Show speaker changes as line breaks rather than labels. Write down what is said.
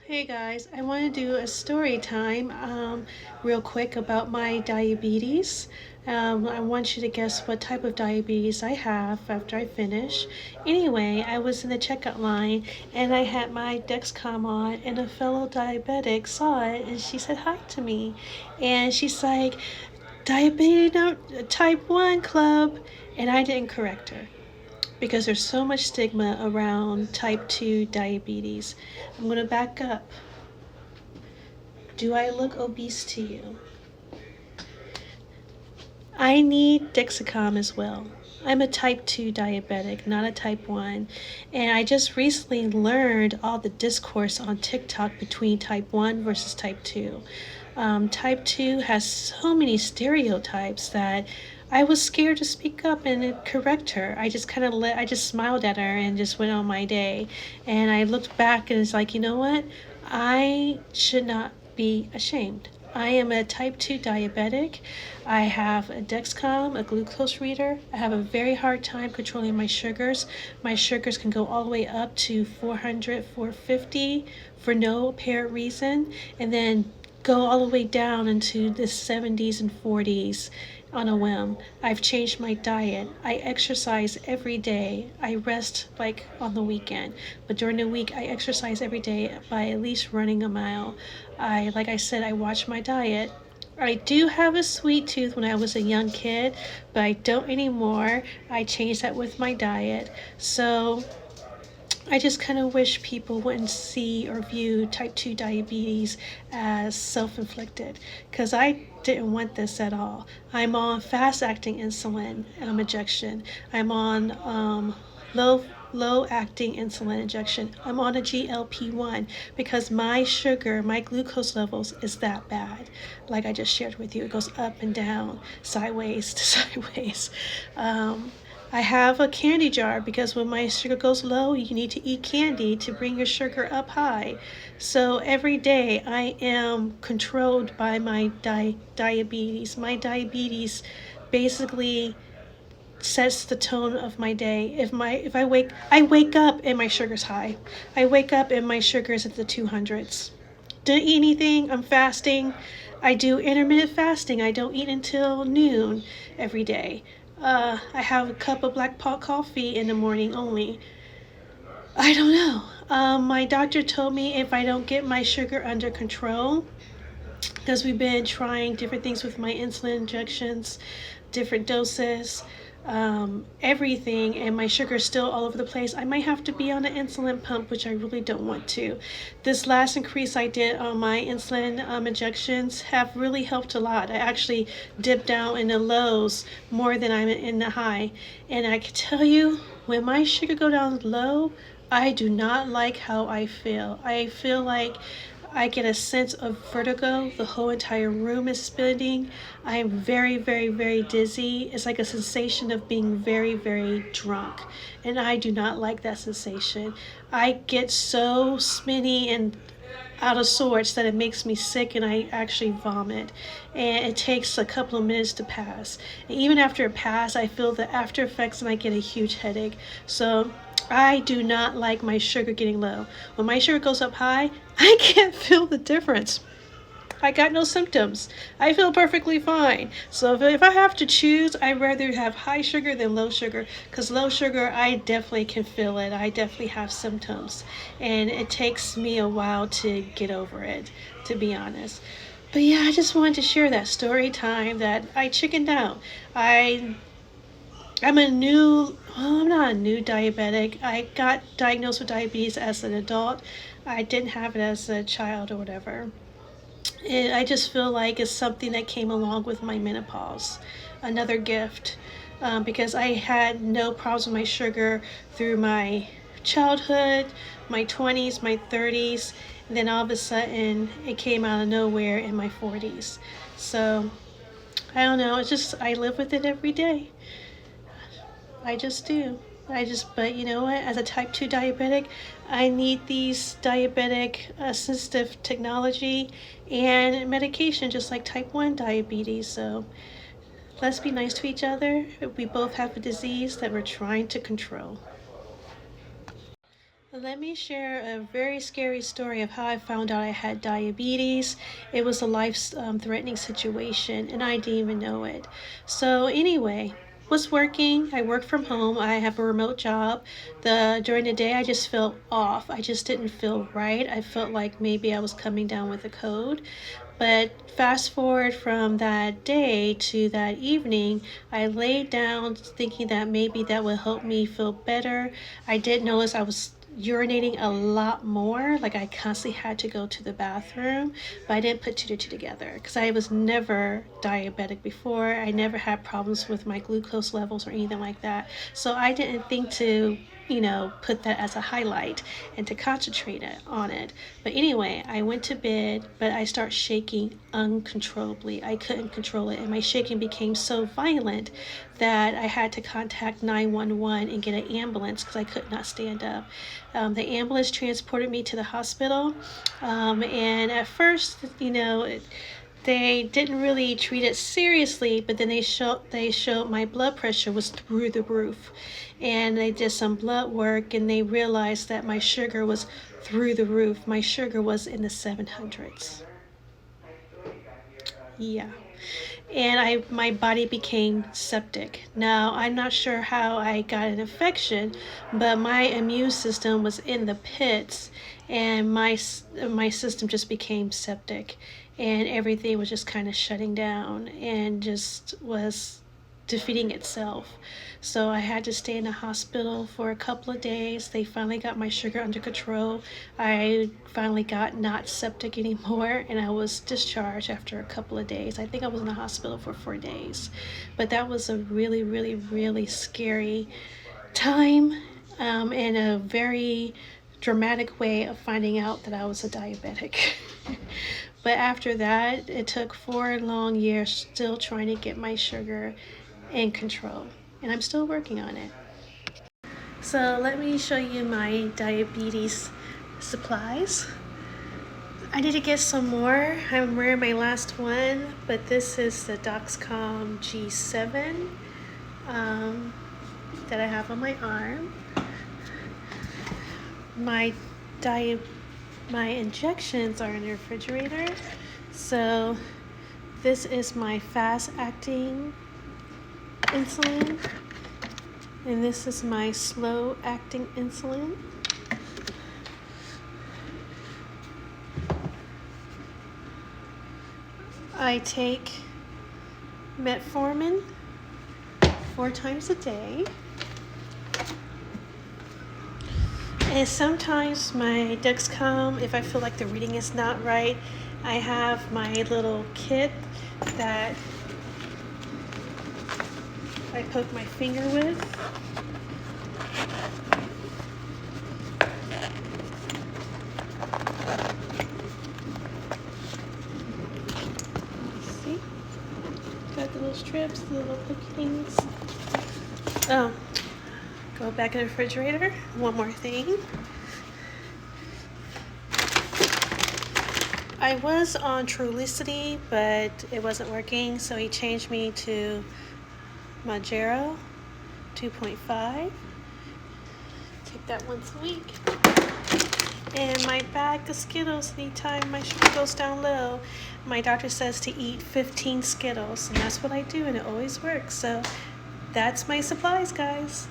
Hey guys, I want to do a story time real quick about my diabetes. I want you to guess what type of diabetes I have after I finish. Anyway, I was in the checkout line and I had my Dexcom on, and a fellow diabetic saw it and she said hi to me. And she's like, Diabetes no, type 1 club. And I didn't correct her because there's so much stigma around type 2 diabetes. I'm going to back up. Do I look obese to you? I need Dexcom as well. I'm a type 2 diabetic, not a type 1. And I just recently learned all the discourse on TikTok between type 1 versus type 2. Type 2 has so many stereotypes that I was scared to speak up and correct her. I just smiled at her and just went on my day. And I looked back and it's like, you know what? I should not be ashamed. I am a type 2 diabetic. I have a Dexcom, a glucose reader. I have a very hard time controlling my sugars. My sugars can go all the way up to 400, 450 for no apparent reason, and then go all the way down into the 70s and 40s on a whim. I've changed my diet. I exercise every day. I rest like on the weekend, but during the week I exercise every day by at least running a mile. Like I said, I watch my diet. I do have a sweet tooth when I was a young kid, but I don't anymore. I changed that with my diet. So I just kind of wish people wouldn't see or view type 2 diabetes as self-inflicted, because I didn't want this at all. I'm on fast-acting insulin injection. I'm on low acting insulin injection. I'm on a GLP-1 because my sugar, my glucose levels is that bad. Like I just shared with you, it goes up and down, sideways to sideways. I have a candy jar because when my sugar goes low, you need to eat candy to bring your sugar up high. So every day I am controlled by my diabetes. My diabetes basically sets the tone of my day. If I wake up and my sugar's high. I wake up and my sugar's at the 200s. Didn't eat anything. I'm fasting. I do intermittent fasting. I don't eat until noon every day. I have a cup of black pot coffee in the morning only. I don't know. My doctor told me if I don't get my sugar under control, because we've been trying different things with my insulin injections, different doses, everything, and my sugar is still all over the place. I might have to be on an insulin pump, which I really don't want to. This last increase I did on my insulin injections have really helped a lot. I actually dipped down in the lows more than I'm in the high. And I can tell you, when my sugar go down low, I do not like how I feel. I feel like I get a sense of vertigo. The whole entire room is spinning. I am very, very, very dizzy. It's like a sensation of being very, very drunk. And I do not like that sensation. I get so spinny and out of sorts that it makes me sick and I actually vomit. And it takes a couple of minutes to pass. And even after it passes, I feel the after effects and I get a huge headache. So I do not like my sugar getting low. When my sugar goes up high, I can't feel the difference. I got no symptoms. I feel perfectly fine. So if I have to choose, I'd rather have high sugar than low sugar, because low sugar, I definitely can feel it. I definitely have symptoms. And it takes me a while to get over it, to be honest. But yeah, I just wanted to share that story time that I chickened out. I'm not a new diabetic. I got diagnosed with diabetes as an adult. I didn't have it as a child or whatever. I just feel like it's something that came along with my menopause. Another gift. Because I had no problems with my sugar through my childhood, my 20s, my 30s, and then all of a sudden it came out of nowhere in my 40s. So, I don't know, I live with it every day. I just do. But you know what? As a type 2 diabetic, I need these diabetic assistive technology and medication just like type 1 diabetes. So let's be nice to each other. We both have a disease that we're trying to control. Let me share a very scary story of how I found out I had diabetes. It was a life-threatening situation, and I didn't even know it. So anyway, was working. I work from home. I have a remote job. During the day, I just felt off. I just didn't feel right. I felt like maybe I was coming down with a cold. But fast forward from that day to that evening, I laid down thinking that maybe that would help me feel better. I did notice I was urinating a lot more. Like I constantly had to go to the bathroom, but I didn't put two to two together because I was never diabetic before. I never had problems with my glucose levels or anything like that. So I didn't think to put that as a highlight and to concentrate on it. But anyway, I went to bed, but I start shaking uncontrollably. I couldn't control it, and my shaking became so violent that I had to contact 911 and get an ambulance because I could not stand up. The ambulance transported me to the hospital, and at first, they didn't really treat it seriously, but then they showed my blood pressure was through the roof, and they did some blood work and they realized that my sugar was through the roof. My sugar was in the 700s. Yeah. And my body became septic. Now, I'm not sure how I got an infection, but my immune system was in the pits, and my system just became septic, and everything was just kind of shutting down and just was defeating itself. So I had to stay in the hospital for a couple of days. They finally got my sugar under control. I finally got not septic anymore, and I was discharged after a couple of days. I think I was in the hospital for 4 days. But that was a really, really, really scary time, and a very dramatic way of finding out that I was a diabetic. But after that, it took 4 long years still trying to get my sugar in control, and I'm still working on it. So let me show you my diabetes supplies. I need to get some more. I'm wearing my last one, but this is the Dexcom G7 that I have on my arm. My injections are in the refrigerator. So this is my fast-acting insulin, and this is my slow-acting insulin. I take metformin 4 times a day. And sometimes my Dexcom, if I feel like the reading is not right, I have my little kit that I poke my finger with. See? Got the little strips, the little pokey things. Oh. Go back in the refrigerator. One more thing. I was on Trulicity, but it wasn't working, so he changed me to Mounjaro 2.5. Take that once a week. And my bag of Skittles, anytime my sugar goes down low, my doctor says to eat 15 Skittles, and that's what I do, and it always works. So that's my supplies, guys.